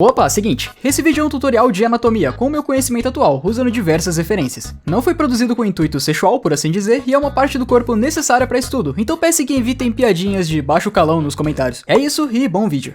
Opa, seguinte, esse vídeo é um tutorial de anatomia com o meu conhecimento atual, usando diversas referências. Não foi produzido com intuito sexual, por assim dizer, e é uma parte do corpo necessária para estudo, então peço que evitem piadinhas de baixo calão nos comentários. É isso e bom vídeo.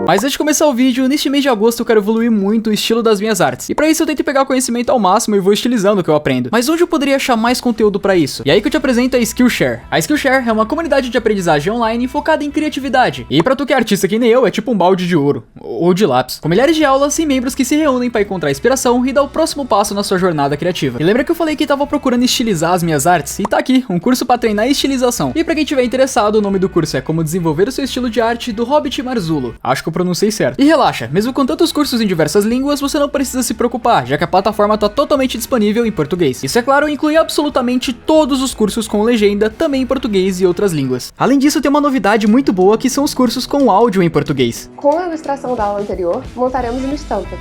Mas antes de começar o vídeo, neste mês de agosto eu quero evoluir muito o estilo das minhas artes. E pra isso eu tento pegar o conhecimento ao máximo e vou estilizando o que eu aprendo. Mas onde eu poderia achar mais conteúdo pra isso? E aí que eu te apresento a Skillshare. A Skillshare é uma comunidade de aprendizagem online focada em criatividade. E pra tu que é artista que nem eu, é tipo um balde de ouro. Ou de lápis. Com milhares de aulas e membros que se reúnem pra encontrar inspiração e dar o próximo passo na sua jornada criativa. E lembra que eu falei que tava procurando estilizar as minhas artes? E tá aqui, um curso pra treinar estilização. E pra quem tiver interessado, o nome do curso é Como Desenvolver o Seu Estilo de Arte, do Hobbit Marzulo. Acho que eu pronunciei certo. E relaxa, mesmo com tantos cursos em diversas línguas, você não precisa se preocupar, já que a plataforma tá totalmente disponível em português. Isso é claro, inclui absolutamente todos os cursos com legenda, também em português e outras línguas. Além disso, tem uma novidade muito boa que são os cursos com áudio em português. Com a ilustração da aula anterior, montaremos uma estampa,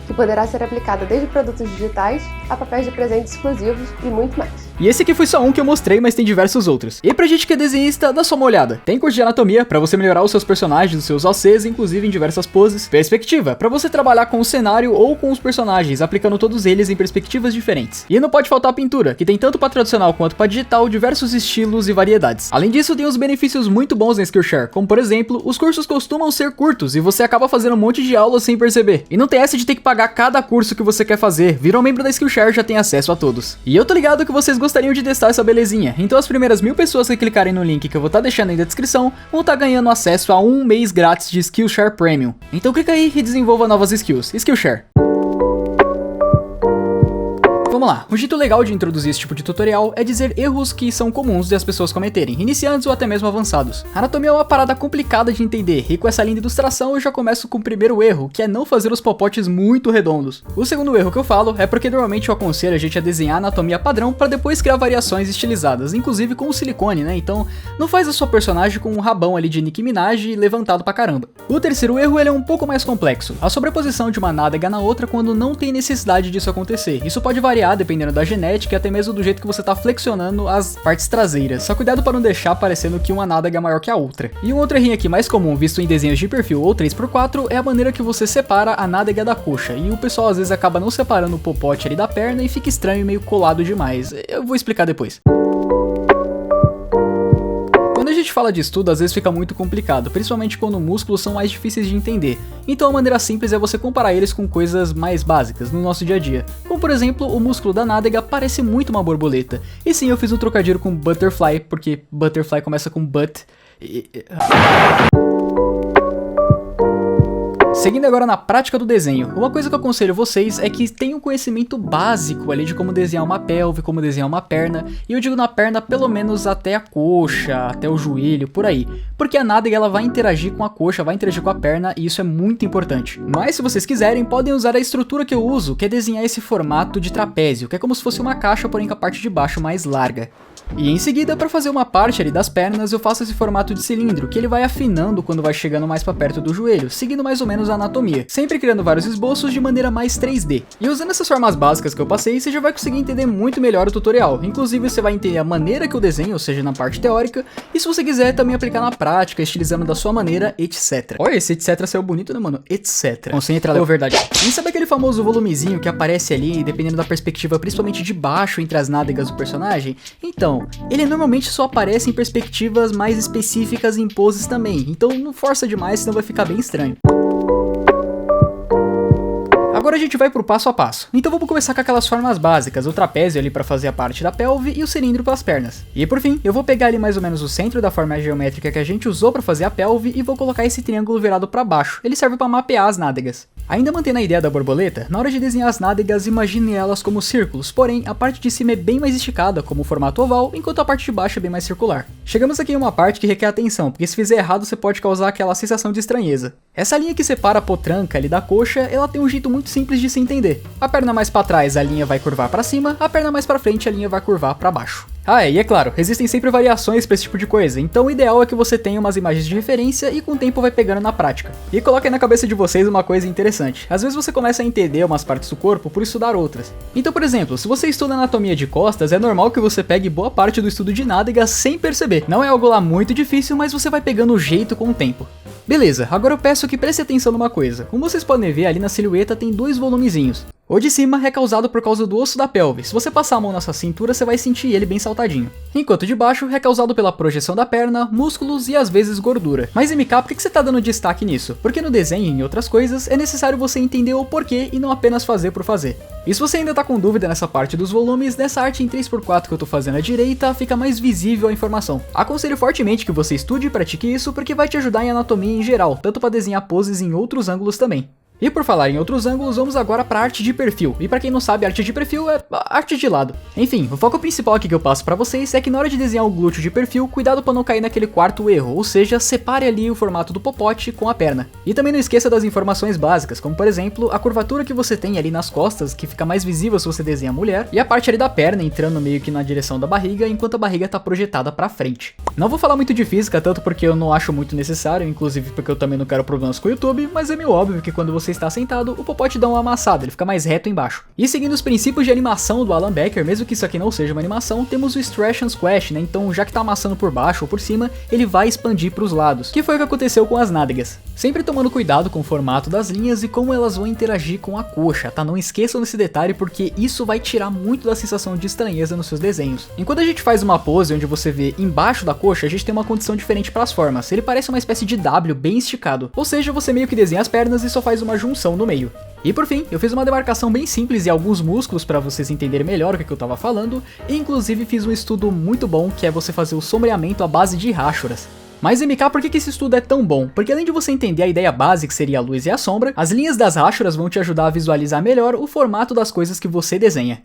que poderá ser aplicada desde produtos digitais a papéis de presentes exclusivos e muito mais. E esse aqui foi só um que eu mostrei, mas tem diversos outros. E pra gente que é desenhista, dá só uma olhada. Tem curso de anatomia, pra você melhorar os seus personagens, os seus OCs, inclusive em diversas poses. Perspectiva, pra você trabalhar com o cenário ou com os personagens, aplicando todos eles em perspectivas diferentes. E não pode faltar pintura, que tem tanto pra tradicional quanto pra digital, diversos estilos e variedades. Além disso, tem uns benefícios muito bons na Skillshare, como por exemplo, os cursos costumam ser curtos e você acaba fazendo um monte de aulas sem perceber. E não tem essa de ter que pagar cada curso que você quer fazer, vira um membro da Skillshare já tem acesso a todos. E eu tô ligado que vocês gostariam de testar essa belezinha, então as primeiras 1000 pessoas que clicarem no link que eu vou estar deixando aí na descrição vão estar ganhando acesso a um mês grátis de Skillshare Premium. Então clica aí e desenvolva novas skills. Skillshare. Vamos lá, um jeito legal de introduzir esse tipo de tutorial é dizer erros que são comuns de as pessoas cometerem, iniciantes ou até mesmo avançados. A anatomia é uma parada complicada de entender, e com essa linda ilustração eu já começo com o primeiro erro, que é não fazer os popotes muito redondos. O segundo erro que eu falo é porque normalmente eu aconselho a gente a desenhar a anatomia padrão para depois criar variações estilizadas, inclusive com silicone, né? Então não faz a sua personagem com um rabão ali de Nicki Minaj levantado pra caramba. O terceiro erro ele é um pouco mais complexo, a sobreposição de uma nádega na outra quando não tem necessidade disso acontecer. Isso pode variar dependendo da genética e até mesmo do jeito que você tá flexionando as partes traseiras. Só cuidado para não deixar parecendo que uma nádega é maior que a outra. E um outro errinho aqui mais comum visto em desenhos de perfil ou 3x4 é a maneira que você separa a nádega da coxa. E o pessoal às vezes acaba não separando o popote ali da perna e fica estranho e meio colado demais. Eu vou explicar depois. Quando a gente fala de estudo, às vezes fica muito complicado, principalmente quando músculos são mais difíceis de entender. Então a maneira simples é você comparar eles com coisas mais básicas no nosso dia a dia. Como por exemplo, o músculo da nádega parece muito uma borboleta. E sim, eu fiz um trocadilho com butterfly, porque butterfly começa com butt. Seguindo agora na prática do desenho, uma coisa que eu aconselho vocês é que tenham um conhecimento básico ali de como desenhar uma pelve, como desenhar uma perna, e eu digo na perna pelo menos até a coxa, até o joelho, por aí, porque a nádega ela vai interagir com a coxa, vai interagir com a perna e isso é muito importante. Mas se vocês quiserem, podem usar a estrutura que eu uso, que é desenhar esse formato de trapézio, que é como se fosse uma caixa, porém com a parte de baixo mais larga. E em seguida, para fazer uma parte ali das pernas, eu faço esse formato de cilindro, que ele vai afinando quando vai chegando mais para perto do joelho, seguindo mais ou menos a anatomia, sempre criando vários esboços de maneira mais 3D. E usando essas formas básicas que eu passei, você já vai conseguir entender muito melhor o tutorial, inclusive você vai entender a maneira que eu desenho, ou seja, na parte teórica, e se você quiser também aplicar na prática, estilizando da sua maneira, etc. Olha, esse etc saiu bonito, né, mano? Etc. Bom, sem entrar na verdade. E sabe aquele famoso volumezinho que aparece ali, dependendo da perspectiva, principalmente de baixo, entre as nádegas do personagem? Então, ele normalmente só aparece em perspectivas mais específicas em poses também, então não força demais, senão vai ficar bem estranho. Agora a gente vai pro passo a passo. Então vamos começar com aquelas formas básicas, o trapézio ali para fazer a parte da pelve e o cilindro para as pernas. E por fim, eu vou pegar ali mais ou menos o centro da forma geométrica que a gente usou para fazer a pelve e vou colocar esse triângulo virado para baixo. Ele serve para mapear as nádegas. Ainda mantendo a ideia da borboleta, na hora de desenhar as nádegas, imagine elas como círculos, porém a parte de cima é bem mais esticada, como o formato oval, enquanto a parte de baixo é bem mais circular. Chegamos aqui em uma parte que requer atenção, porque se fizer errado você pode causar aquela sensação de estranheza. Essa linha que separa a potranca ali da coxa, ela tem um jeito muito simples de se entender. A perna mais para trás a linha vai curvar para cima, a perna mais para frente a linha vai curvar para baixo. Ah, e é claro, existem sempre variações para esse tipo de coisa, então o ideal é que você tenha umas imagens de referência e com o tempo vai pegando na prática. E coloquem na cabeça de vocês uma coisa interessante, às vezes você começa a entender umas partes do corpo por estudar outras. Então, por exemplo, se você estuda anatomia de costas, é normal que você pegue boa parte do estudo de nádega sem perceber. Não é algo lá muito difícil, mas você vai pegando o jeito com o tempo. Beleza, agora eu peço que preste atenção numa coisa. Como vocês podem ver, ali na silhueta tem dois volumezinhos. O de cima é causado por causa do osso da pelve, se você passar a mão na sua cintura você vai sentir ele bem saltadinho. Enquanto o de baixo é causado pela projeção da perna, músculos e às vezes gordura. Mas MK, por que você tá dando destaque nisso? Porque no desenho e em outras coisas é necessário você entender o porquê e não apenas fazer por fazer. E se você ainda tá com dúvida nessa parte dos volumes, nessa arte em 3x4 que eu tô fazendo à direita, fica mais visível a informação. Aconselho fortemente que você estude e pratique isso porque vai te ajudar em anatomia em geral, tanto para desenhar poses em outros ângulos também. E por falar em outros ângulos, vamos agora para arte de perfil. E para quem não sabe, arte de perfil é arte de lado. Enfim, o foco principal aqui que eu passo para vocês é que na hora de desenhar o glúteo de perfil, cuidado para não cair naquele quarto erro, ou seja, separe ali o formato do popote com a perna. E também não esqueça das informações básicas, como por exemplo, a curvatura que você tem ali nas costas, que fica mais visível se você desenha a mulher, e a parte ali da perna entrando meio que na direção da barriga, enquanto a barriga tá projetada para frente. Não vou falar muito de física, tanto porque eu não acho muito necessário, inclusive porque eu também não quero problemas com o YouTube, mas é meio óbvio que quando você está sentado, o popote dá uma amassada, ele fica mais reto embaixo. E seguindo os princípios de animação do Alan Becker, mesmo que isso aqui não seja uma animação, temos o stretch and squash, né? Então já que tá amassando por baixo ou por cima, ele vai expandir para os lados, que foi o que aconteceu com as nádegas. Sempre tomando cuidado com o formato das linhas e como elas vão interagir com a coxa, tá? Não esqueçam desse detalhe porque isso vai tirar muito da sensação de estranheza nos seus desenhos. Enquanto a gente faz uma pose onde você vê embaixo da coxa, a gente tem uma condição diferente para as formas. Ele parece uma espécie de W bem esticado, ou seja, você meio que desenha as pernas e só faz uma junção no meio. E por fim, eu fiz uma demarcação bem simples e alguns músculos para vocês entenderem melhor o que eu tava falando, e inclusive fiz um estudo muito bom que é você fazer o sombreamento à base de ráchuras. Mas MK, por que esse estudo é tão bom? Porque além de você entender a ideia base que seria a luz e a sombra, as linhas das ráchuras vão te ajudar a visualizar melhor o formato das coisas que você desenha.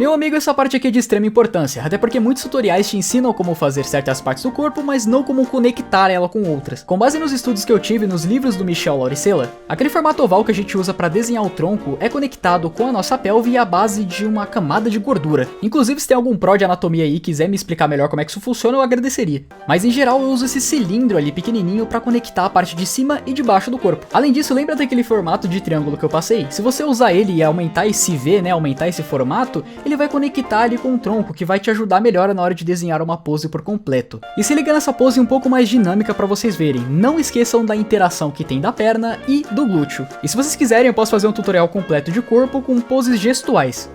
Meu amigo, essa parte aqui é de extrema importância, até porque muitos tutoriais te ensinam como fazer certas partes do corpo, mas não como conectar ela com outras. Com base nos estudos que eu tive nos livros do Michel Lauricella, aquele formato oval que a gente usa para desenhar o tronco é conectado com a nossa pelve e a base de uma camada de gordura. Inclusive, se tem algum pró de anatomia aí e quiser me explicar melhor como é que isso funciona, eu agradeceria. Mas em geral eu uso esse cilindro ali pequenininho para conectar a parte de cima e de baixo do corpo. Além disso, lembra daquele formato de triângulo que eu passei? Se você usar ele e aumentar esse V, né, aumentar esse formato, ele vai conectar ali com o tronco, que vai te ajudar melhor na hora de desenhar uma pose por completo. E se liga nessa pose um pouco mais dinâmica para vocês verem, não esqueçam da interação que tem da perna e do glúteo. E se vocês quiserem eu posso fazer um tutorial completo de corpo com poses gestuais.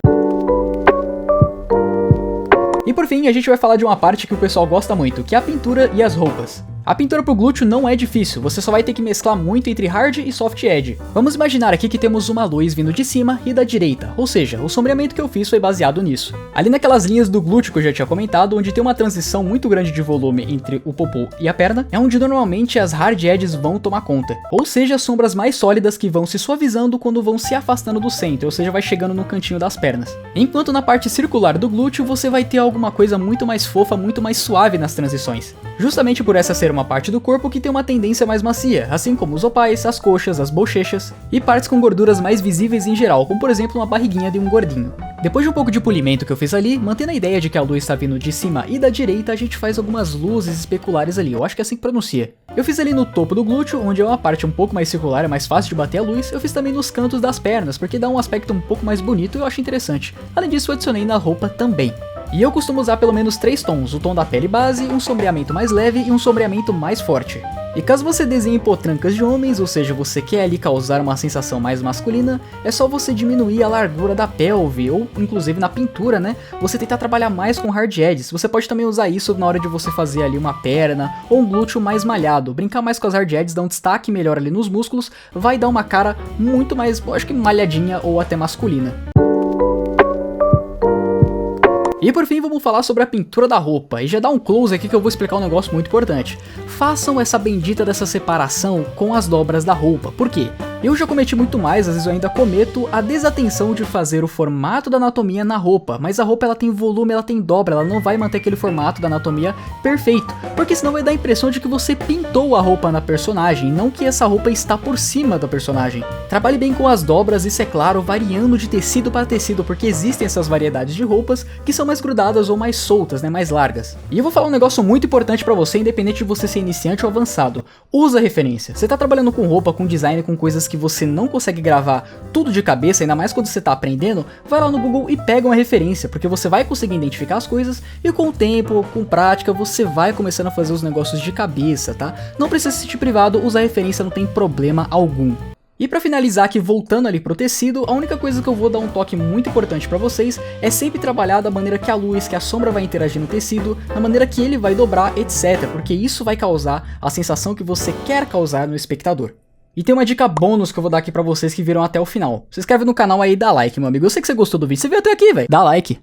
E por fim, a gente vai falar de uma parte que o pessoal gosta muito, que é a pintura e as roupas. A pintura pro glúteo não é difícil, você só vai ter que mesclar muito entre hard e soft edge. Vamos imaginar aqui que temos uma luz vindo de cima e da direita, ou seja, o sombreamento que eu fiz foi baseado nisso. Ali naquelas linhas do glúteo que eu já tinha comentado, onde tem uma transição muito grande de volume entre o popô e a perna, é onde normalmente as hard edges vão tomar conta. Ou seja, as sombras mais sólidas que vão se suavizando quando vão se afastando do centro, ou seja, vai chegando no cantinho das pernas. Enquanto na parte circular do glúteo, você vai ter alguma coisa muito mais fofa, muito mais suave nas transições. Justamente por essa ser uma parte do corpo que tem uma tendência mais macia, assim como os opais, as coxas, as bochechas e partes com gorduras mais visíveis em geral, como por exemplo uma barriguinha de um gordinho. Depois de um pouco de polimento que eu fiz ali, mantendo a ideia de que a luz está vindo de cima e da direita, a gente faz algumas luzes especulares ali, eu acho que é assim que pronuncia. Eu fiz ali no topo do glúteo, onde é uma parte um pouco mais circular, é mais fácil de bater a luz. Eu fiz também nos cantos das pernas, porque dá um aspecto um pouco mais bonito e eu acho interessante. Além disso, eu adicionei na roupa também. E eu costumo usar pelo menos 3 tons, o tom da pele base, um sombreamento mais leve e um sombreamento mais forte. E caso você desenhe potrancas de homens, ou seja, você quer ali causar uma sensação mais masculina, é só você diminuir a largura da pelve, ou inclusive na pintura, né? Você tentar trabalhar mais com hard edges. Você pode também usar isso na hora de você fazer ali uma perna ou um glúteo mais malhado. Brincar mais com as hard edges, dar um destaque melhor ali nos músculos, vai dar uma cara muito mais, acho que malhadinha ou até masculina. E por fim vamos falar sobre a pintura da roupa, e já dá um close aqui que eu vou explicar um negócio muito importante. Façam essa bendita dessa separação com as dobras da roupa, por quê? Eu já cometi muito mais, às vezes eu ainda cometo a desatenção de fazer o formato da anatomia na roupa, mas a roupa ela tem volume, ela tem dobra, ela não vai manter aquele formato da anatomia perfeito, porque senão vai dar a impressão de que você pintou a roupa na personagem, não que essa roupa está por cima da personagem. Trabalhe bem com as dobras, isso é claro, variando de tecido para tecido, porque existem essas variedades de roupas que são mais grudadas ou mais soltas, né, mais largas. E eu vou falar um negócio muito importante para você, independente de você ser iniciante ou avançado. Usa referência. Você tá trabalhando com roupa, com design, com coisas que você não consegue gravar tudo de cabeça, ainda mais quando você tá aprendendo, vai lá no Google e pega uma referência, porque você vai conseguir identificar as coisas e com o tempo, com prática, você vai começando a fazer os negócios de cabeça, tá? Não precisa se sentir privado, usar referência não tem problema algum. E pra finalizar aqui, voltando ali pro tecido, a única coisa que eu vou dar um toque muito importante pra vocês é sempre trabalhar da maneira que a luz, que a sombra vai interagir no tecido, da maneira que ele vai dobrar, etc. Porque isso vai causar a sensação que você quer causar no espectador. E tem uma dica bônus que eu vou dar aqui pra vocês que viram até o final. Se inscreve no canal aí e dá like, meu amigo. Eu sei que você gostou do vídeo, você veio até aqui, velho. Dá like.